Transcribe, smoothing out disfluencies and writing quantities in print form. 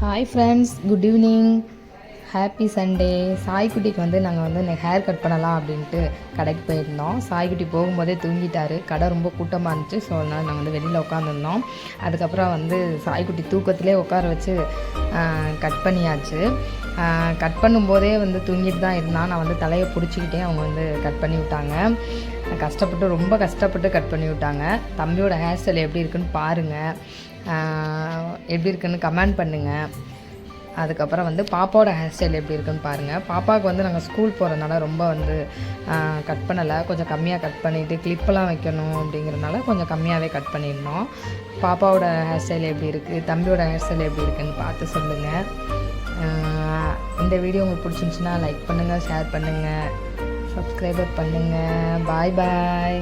Hi friends, good evening, happy Sunday. சாய்க்குட்டிக்கு நாங்கள் இன்னைக்கு ஹேர் கட் பண்ணலாம் அப்படின்ட்டு கடைக்கு போயிருந்தோம். சாய்க்குட்டி போகும்போதே தூங்கிட்டார். கடை ரொம்ப கூட்டமாக இருந்துச்சு. ஸோ அதனால் நாங்கள் வெளியில் உட்காந்துருந்தோம். அதுக்கப்புறம் சாய்க்குட்டி தூக்கத்திலே உட்கார வச்சு கட் பண்ணியாச்சு. கட் பண்ணும்போதே தூங்கிட்டு தான் இருந்தான். நான் தலையை பிடிச்சிக்கிட்டே அவங்க கட் பண்ணி விட்டாங்க. ரொம்ப கஷ்டப்பட்டு கட் பண்ணி விட்டாங்க. தம்பியோட ஹேர் ஸ்டைல் எப்படி இருக்குன்னு பாருங்கள், எப்படி இருக்குன்னு கமெண்ட் பண்ணுங்கள். அதுக்கப்புறம் பாப்பாவோட ஹேர் ஸ்டைல் எப்படி இருக்குன்னு பாருங்கள். பாப்பாவுக்கு நாங்கள் ஸ்கூல் போகிறதுனால ரொம்ப கட் பண்ணலை, கொஞ்சம் கம்மியாக கட் பண்ணிவிட்டு கிளிப்பெல்லாம் வைக்கணும் அப்படிங்கிறதுனால கொஞ்சம் கம்மியாகவே கட் பண்ணியிருந்தோம். பாப்பாவோட ஹேர் ஸ்டைல் எப்படி இருக்குது, தம்பியோட ஹேர் ஸ்டைல் எப்படி இருக்குன்னு பார்த்து சொல்லுங்கள். இந்த வீடியோ உங்களுக்கு பிடிச்சிருந்துச்சுன்னா லைக் பண்ணுங்கள், ஷேர் பண்ணுங்கள், சப்ஸ்கிரைபர் பண்ணுங்கள். பாய் பாய்.